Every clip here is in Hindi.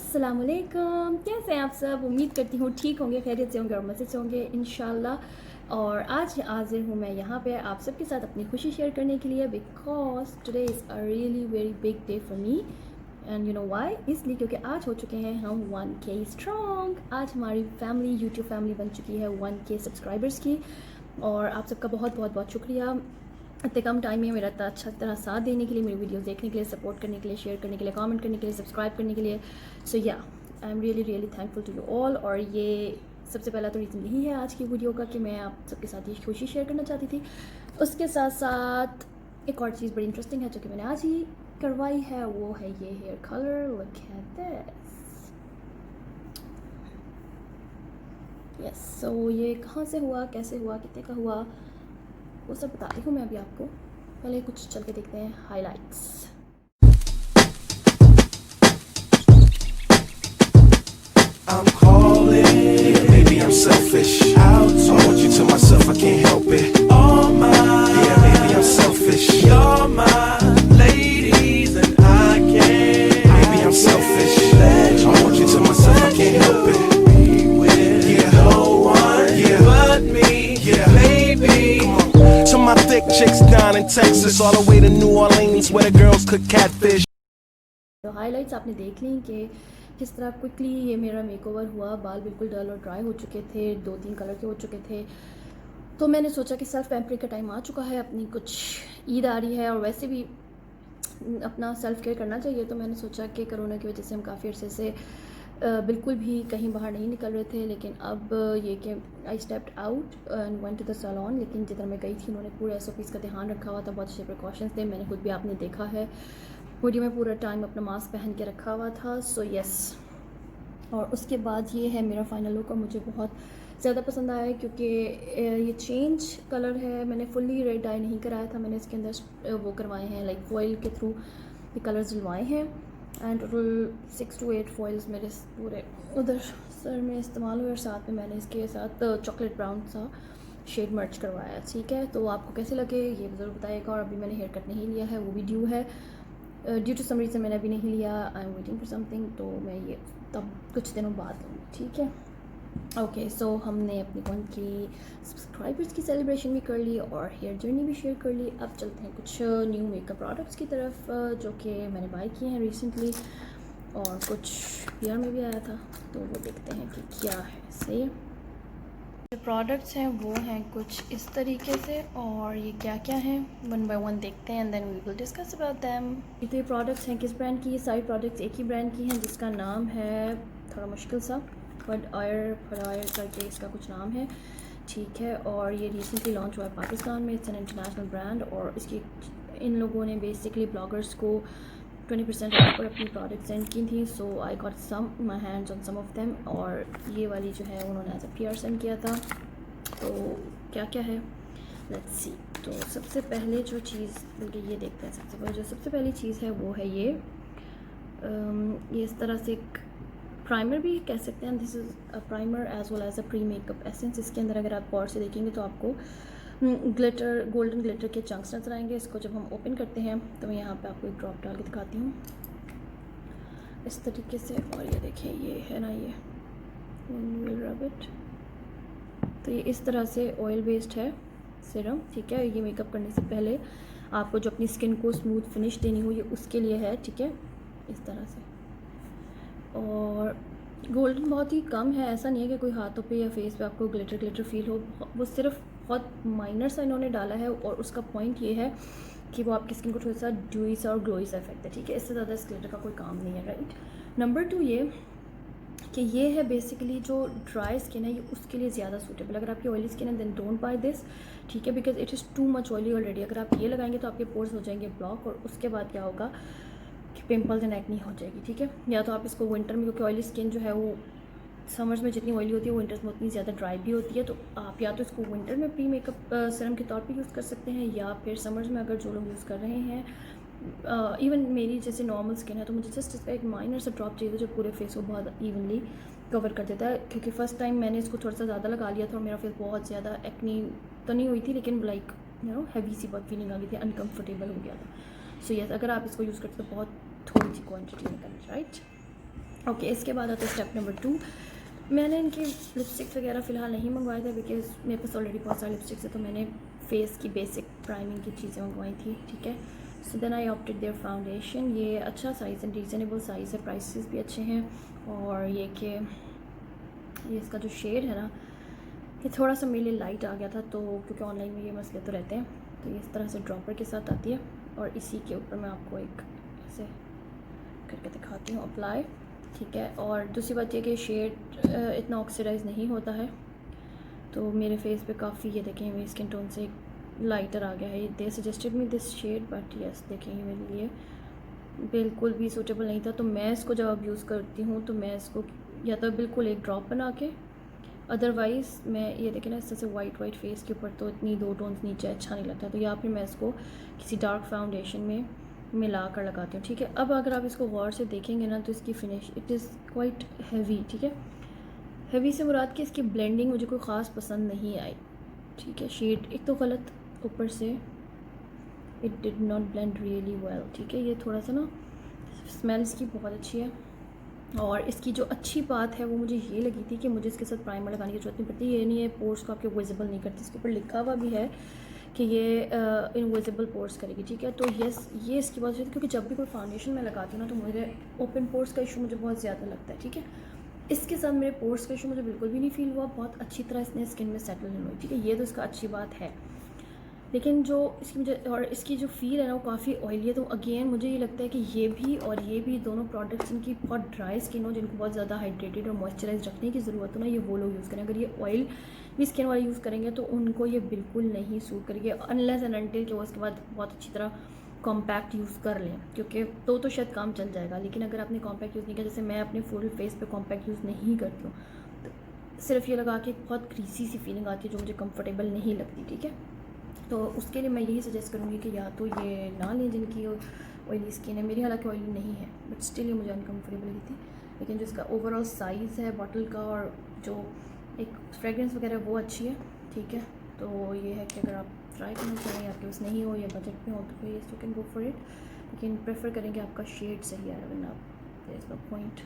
अस्सलामुअलैकुम, कैसे हैं आप सब। उम्मीद करती हूँ ठीक होंगे, खैरियत से होंगे और मज़े से होंगे इंशाल्लाह। और आज हाजिर हूँ मैं यहाँ पे आप सबके साथ अपनी खुशी शेयर करने के लिए, because today is a really very big day for me. And you know why, इसलिए क्योंकि आज हो चुके हैं हम 1K स्ट्रॉन्ग। आज हमारी फैमिली, यूट्यूब फैमिली बन चुकी है 1K सब्सक्राइबर्स की। और आप सबका बहुत बहुत बहुत शुक्रिया इतने कम टाइम में मेरा अच्छा तरह साथ देने के लिए, मेरी वीडियोस देखने के लिए, सपोर्ट करने के लिए, शेयर करने के लिए, कमेंट करने के लिए, सब्सक्राइब करने के लिए। So yeah, I am really really thankful to you all. और ये सबसे पहला तो रीज़न यही है आज की वीडियो का कि मैं आप सबके साथ ये खुशी शेयर करना चाहती थी। उसके साथ साथ एक और चीज़ बड़ी इंटरेस्टिंग है जो कि मैंने आज ही करवाई है, वो है ये hair colour. Look at this. Yes, so ये कहाँ से हुआ, कैसे हुआ, कितने का हुआ, वो सब बताती हूँ मैं अभी आपको। पहले कुछ चल के देखते हैं highlights. I'm calling, maybe I'm selfish. Out, I want you to myself, I can't help it. All my, yeah, maybe I'm selfish. You're my ladies and I can't. Maybe I'm selfish. I want you to myself, I can't help it. Be with no one, but me, baby. To my thick chicks down in Texas, all the way to New Orleans, where the girls cook catfish. तो हाइलाइट्स आपने देख ली कि किस तरह क्विकली ये मेरा मेकओवर हुआ। बाल बिल्कुल डल और ड्राई हो चुके थे, 2-3 कलर के हो चुके थे। तो मैंने सोचा कि सेल्फ पैम्परिंग का टाइम आ चुका है, अपनी कुछ ईद आ रही है और वैसे भी अपना सेल्फ केयर करना चाहिए। तो मैंने सोचा कि कोरोना की वजह से हम काफ़ी अर्से से बिल्कुल भी कहीं बाहर नहीं निकल रहे थे, लेकिन अब ये कि I stepped out and went to the salon. लेकिन जिधर मैं गई थी उन्होंने पूरे SOPs का ध्यान रखा हुआ था, बहुत अच्छे प्रिकॉशंस थे। मैंने खुद भी आपने देखा है वीडियो में पूरा टाइम अपना मास्क पहन के रखा हुआ था। सो यस, और उसके बाद ये है मेरा फाइनल लुक और मुझे बहुत ज़्यादा पसंद आया है क्योंकि ये चेंज कलर है। मैंने फुल्ली रेड डाई नहीं कराया था, मैंने इसके अंदर वो करवाए हैं लाइक फॉइल के थ्रू ये कलर्स डलवाए हैं। एंड टोटल 6 to 8 फॉइल्स मेरे पूरे उधर सर में इस्तेमाल हुए और साथ में मैंने इसके साथ चॉकलेट ब्राउन सा शेड मर्च करवाया। ठीक है, तो आपको कैसे लगे ये ज़रूर बताइएगा। और अभी मैंने हेयर कट नहीं लिया है, वो भी ड्यू है। ड्यू टू सम रीज़न मैंने अभी नहीं लिया, I am waiting for something. तो मैं ये तब कुछ दिनों बाद लूँगी, ठीक है। ओके, सो हमने अपनी 1K सब्सक्राइबर्स की सेलिब्रेशन भी कर ली और हेयर जर्नी भी शेयर कर ली। अब चलते हैं कुछ न्यू मेकअप प्रोडक्ट्स की तरफ जो कि मैंने बाय किए हैं रिसेंटली, और कुछ ईयर में भी आया था, तो वो देखते हैं कि क्या है। सही है, जो प्रोडक्ट्स हैं वो हैं कुछ इस तरीके से, और ये क्या क्या हैं वन बाय वन देखते हैं and then we will discuss about them. तो ये प्रोडक्ट्स हैं किस ब्रांड की, ये सारी प्रोडक्ट्स एक ही ब्रांड की हैं जिसका नाम है थोड़ा मुश्किल सा, फडायर करके इसका कुछ नाम है, ठीक है। और ये रिसेंटली लॉन्च हुआ है पाकिस्तान में, इट्स एन इंटरनेशनल ब्रांड। और इसकी इन लोगों ने बेसिकली ब्लॉगर्स को 20% ऑफ पर अपनी प्रोडक्ट सेंड की थी। So I got some my hands on some of them, और ये वाली जो है उन्होंने एज अ PR सेंड किया था। तो क्या क्या है लेट्स सी। तो सबसे पहले जो चीज़, बल्कि ये देखते हैं, सबसे पहले जो सबसे पहली चीज़ है वो है ये इस तरह से एक प्राइमर भी कह सकते हैं। This is a primer as well as a pre makeup essence. इसके अंदर अगर आप गौर से देखेंगे तो आपको ग्लिटर, गोल्डन ग्लिटर के चंक्स नजर आएंगे। इसको जब हम ओपन करते हैं तो मैं यहाँ पे आपको एक ड्रॉप डाल के दिखाती हूँ इस तरीके से। और ये देखिए, ये है ना, ये विल रब इट। तो ये इस तरह से ऑयल बेस्ड है सीरम, ठीक है। ये मेकअप करने से पहले आपको जो अपनी स्किन को स्मूथ फिनिश देनी हो, ये उसके लिए है, ठीक है, इस तरह से। और गोल्डन बहुत ही कम है, ऐसा नहीं है कि कोई हाथों पे या फेस पे आपको ग्लिटर ग्लिटर फील हो, वो सिर्फ बहुत माइनर सा इन्होंने डाला है। और उसका पॉइंट ये है कि वो आपकी स्किन को थोड़ा सा ड्यूई सा और ग्लोई सा इफेक्ट है, ठीक है। इससे ज़्यादा इस ग्लिटर का कोई काम नहीं है, राइट। नंबर 2 ये कि ये है बेसिकली जो ड्राई स्किन है ये उसके लिए ज़्यादा सूटेबल। अगर आपकी ऑयली स्किन है देन डोंट बाय दिस, ठीक है, because it is too much oily already. अगर आप ये लगाएंगे तो आपके पोर्स हो जाएंगे ब्लॉक, और उसके बाद क्या होगा कि पिंपल्स एंड एक्नी हो जाएगी, ठीक है। या तो आप इसको विंटर में, क्योंकि ऑयली स्किन जो है वो समर्स में जितनी ऑयली होती है वो विंटर्स में उतनी ज़्यादा ड्राई भी होती है। तो आप या तो इसको विंटर में प्री मेकअप सीरम के तौर पे यूज़ कर सकते हैं, या फिर समर्स में अगर जो लोग यूज़ कर रहे हैं, इवन मेरी जैसे नॉर्मल स्किन है तो मुझे जस्ट इसका एक माइनर सा ड्रॉप चाहिए जो पूरे फेस को बहुत इवनली कवर कर देता है। क्योंकि फ़र्स्ट टाइम मैंने इसको थोड़ा सा ज़्यादा लगा लिया था और मेरा फेस बहुत ज़्यादा एक्नी तो नहीं हुई थी, लेकिन लाइक यू नो हैवी सी बहुत फीलिंग आ गई थी, अनकम्फर्टेबल हो गया था। सो यस, अगर आप इसको यूज़ करते तो बहुत थोड़ी सी क्वान्टिटी में करना, राइट। ओके, इसके बाद आता है स्टेप नंबर 2। मैंने इनकी लिपस्टिक्स वगैरह फ़िलहाल नहीं मंगवाए थे बिकॉज़ मेरे पास ऑलरेडी बहुत सारी लिपस्टिक्स है, तो मैंने फेस की बेसिक प्राइमिंग की चीज़ें मंगवाई थी, ठीक है। So then I opted their foundation. ये अच्छा साइज़ है, रीज़नेबल साइज़ है, प्राइसेस भी अच्छे हैं। और ये कि ये इसका जो शेड है ना, ये थोड़ा सा मेरे लिए लाइट आ गया था, तो क्योंकि ऑनलाइन में ये मसले तो रहते हैं, तो ये इस तरह से ड्रॉपर के साथ आती है। और इसी के ऊपर मैं आपको एक ऐसे करके दिखाती हूँ अप्लाई, ठीक है। और दूसरी बात ये कि शेड इतना ऑक्सीडाइज नहीं होता है, तो मेरे फेस पे काफ़ी, ये देखें मेरी स्किन टोन से लाइटर आ गया है। They suggested me this shade, but yes देखें ये मेरे लिए बिल्कुल भी सूटेबल नहीं था। तो मैं इसको जब अब यूज़ करती हूँ तो मैं इसको या तो बिल्कुल एक ड्रॉप बना के, अदरवाइज़ मैं ये देखें ना इस तरह से वाइट फेस के ऊपर तो इतनी 2 टोन्स नीचे अच्छा नहीं लगता, तो या फिर मैं इसको किसी डार्क फाउंडेशन में मिला कर लगाती हूँ, ठीक है। अब अगर आप इसको गौर से देखेंगे ना तो इसकी finish it is quite heavy, ठीक है। हैवी से मुराद कि इसकी ब्लेंडिंग मुझे कोई ख़ास पसंद नहीं आई, ठीक है। शेड एक तो गलत, ऊपर से it did not blend really well, ठीक है। ये थोड़ा सा ना स्मेल इसकी बहुत अच्छी है। और इसकी जो अच्छी बात है वो मुझे ये लगी थी कि मुझे इसके साथ प्राइमर लगाने की ज़रूरत नहीं पड़ती। ये नहीं है पोर्स को आपके विजिबल नहीं करती, इसके ऊपर लिखा हुआ भी है कि ये इनविजिबल पोर्स करेगी, ठीक है। तो यस, ये इसकी बात है, क्योंकि जब भी कोई फाउंडेशन मैं लगाती हूँ ना तो मुझे ओपन पोर्स का इशू मुझे बहुत ज़्यादा लगता है, ठीक है। इसके साथ मेरे पोर्स का इशू मुझे बिल्कुल भी नहीं फील हुआ, बहुत अच्छी तरह इसने स्किन में सेटल इन हुई, ठीक है। ये तो इसका अच्छी बात है। लेकिन जो इसकी मुझे और इसकी जो फ़ील है ना वो काफ़ी ऑयली है, तो अगेन मुझे ये लगता है कि ये भी और ये भी दोनों प्रोडक्ट्स इनकी बहुत ड्राई स्किन हो, जिनको बहुत ज़्यादा हाइड्रेटेड और मॉइस्चराइज रखने की ज़रूरत हो ना, ये वो लोग यूज़ करें। अगर ये ऑयल भी स्किन वाले यूज़ करेंगे तो उनको ये बिल्कुल नहीं सूट करेगी, अनलेस एंड अनटिल कि वो उसके बाद बहुत अच्छी तरह कॉम्पैक्ट यूज़ कर लें, क्योंकि तो शायद काम चल जाएगा। लेकिन अगर आपने कॉम्पैक्ट यूज़ नहीं किया, जैसे मैं अपने फुल फेस पे कॉम्पैक्ट यूज़ नहीं करती हूँ, तो सिर्फ ये लगा के बहुत क्रीसी सी फीलिंग आती है जो मुझे कंफर्टेबल नहीं लगती, ठीक है। तो उसके लिए मैं यही सजेस्ट करूँगी कि या तो ये ना लें जिनकी ऑयली स्किन है। मेरी हालांकि ऑयली नहीं है, बट स्टिल ये मुझे अनकम्फर्टेबल लगी थी। लेकिन जो इसका ओवरऑल साइज़ है बॉटल का और जो एक फ्रेगरेंस वगैरह वो अच्छी है, ठीक है। तो ये है कि अगर आप ट्राई करना चाहें, आपके पास नहीं हो या बजट में हो, तो फिर you can go for it. लेकिन प्रेफर करेंगे आपका शेड सही है, वरना there is no point.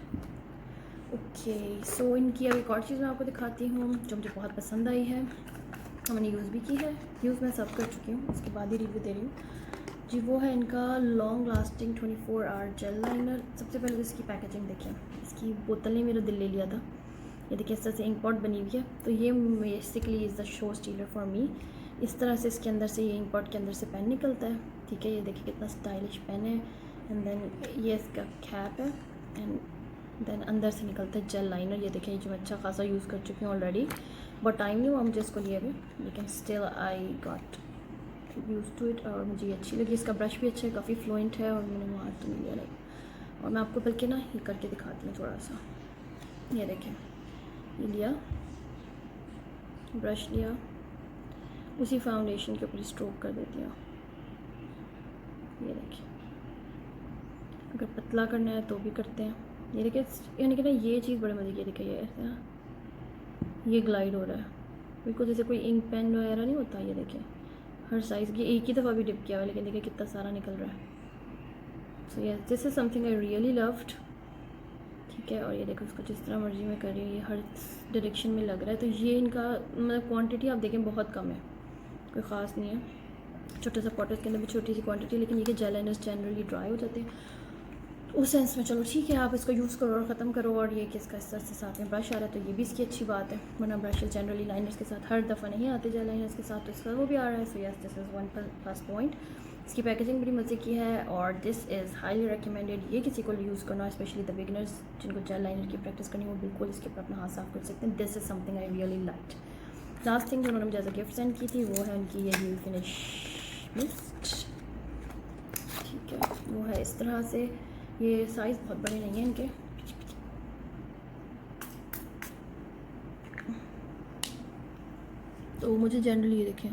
Okay, so इनकी अब एक और चीज़ मैं आपको दिखाती हूँ जो मुझे बहुत पसंद आई है, मैंने यूज़ भी की है। यूज़ मैं सब कर चुकी हूँ, उसके बाद ही रिव्यू दे रही हूँ जी। वो है इनका long lasting 24 hour gel liner. सबसे पहले तो इसकी पैकेजिंग देखें, इसकी बोतल ने मेरा दिल ले लिया था। ये देखिए इस तरह से इंक पॉट बनी हुई है, तो ये basically is the show stealer for me. इस तरह से इसके अंदर से ये इंक पॉट के अंदर से पेन निकलता है, ठीक है। ये देखिए कितना स्टाइलिश पेन है। एंड देन ये इसका कैप है, एंड देन अंदर से निकलता है जेल लाइनर। ये देखें, जो मैं अच्छा खासा यूज़ कर चुकी हूँ ऑलरेडी, बहुत टाइम नहीं हुआ मुझे इसको लिए हुए, लेकिन still I got used to it और मुझे ये अच्छी लगी। इसका ब्रश भी अच्छा है, काफ़ी फ्लुएंट है, और मैंने वहाँ तो नहीं लिया लाइक। और मैं आपको बल्कि ना ये करके दिखाती हूँ थोड़ा सा। ये देखें, ये लिया ब्रश, लिया उसी फाउंडेशन के ऊपर स्ट्रोक कर देती हूँ। ये देखिए, अगर पतला करना है तो भी करते हैं। ये देखिए, यानी कि ना ये चीज़ बड़े मज़े की। देखिए ये ऐसा ये ग्लाइड हो रहा है बिल्कुल जैसे कोई इंक पेन वगैरह नहीं होता। ये देखिए हर साइज़ की एक ही दफ़ा भी डिप किया हुआ, लेकिन देखिए कितना सारा निकल रहा है। So yes, this is something I really loved, ठीक है। और ये देखो उसको जिस तरह मर्जी में कर रही हूँ, ये हर डायरेक्शन में लग रहा है। तो ये इनका मतलब क्वांटिटी आप देखें बहुत कम है, कोई ख़ास नहीं है। छोटे सा पॉटर्स के अंदर भी छोटी सी क्वांटिटी, लेकिन ये कि जेल लाइनर्स जनरली ड्राई हो जाते हैं उस सेंस में। चलो ठीक है, आप इसको यूज़ करो और ख़त्म करो। और ये कि इसका इस तरह से साथ में ब्रश आ रहा है, तो ये भी इसकी अच्छी बात है, वरना ब्रश जनरली लाइनर्स के साथ हर दफ़ा नहीं आते जेल लाइनर्स के साथ, तो इसका वो भी आ रहा है। So yes, this is one plus point. इसकी पैकेजिंग बड़ी मज़े की है, और दिस इज़ हाईली रिकमेंडेड। ये किसी को यूज़ करना, स्पेशली द बिगनर्स जिनको जेल लाइनर की प्रैक्टिस करनी हो, बिल्कुल इसके ऊपर अपना हाथ साफ कर सकते हैं। This is something I really liked. Last thing जो उन्होंने मुझे एज अ गिफ्ट सेंड की थी वो है उनकी ये ह्यू फिनिश मिस्ट, ठीक है। वो है इस तरह से, ये साइज़ बहुत बड़े नहीं है इनके, तो मुझे जनरली ये देखें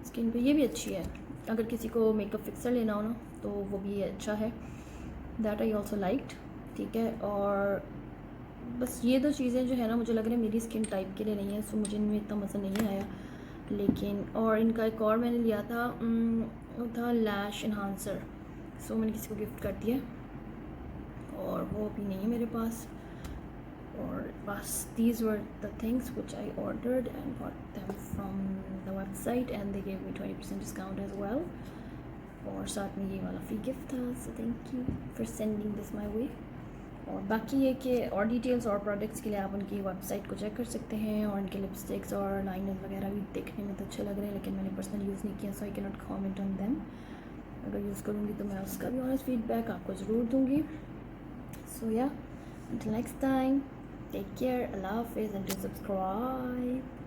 स्किन पे ये भी अच्छी है। अगर किसी को मेकअप फिक्सर लेना हो ना तो वो भी अच्छा है, दैट आई ऑल्सो लाइक्ड, ठीक है। और बस ये दो चीज़ें जो है ना मुझे लग रहा है मेरी स्किन टाइप के लिए नहीं है, सो मुझे इनमें इतना मज़ा नहीं आया। लेकिन और इनका एक और मैंने लिया था, वो था लैश इन्हांसर, सो मैंने किसी को गिफ्ट कर दिया। और वो भी नहीं है मेरे पास। और बस these were the things which I ordered and got them from the website and they gave me 20% discount as well। और साथ में ये वाला फ्री गिफ्ट था, so thank you for sending this my way। और बाकी ये कि और डिटेल्स और प्रोडक्ट्स के लिए आप उनकी वेबसाइट को चेक कर सकते हैं। और उनके लिपस्टिक्स और लाइनर वगैरह भी देखने में तो अच्छे लग रहे हैं, लेकिन मैंने पर्सनल यूज़ नहीं किया, so I can not comment on them. अगर यूज़ करूँगी तो मैं उसका भी ऑनेस्ट फीडबैक आपको ज़रूर दूँगी। सो या, until next time, take care, Allah Hafiz, and do subscribe।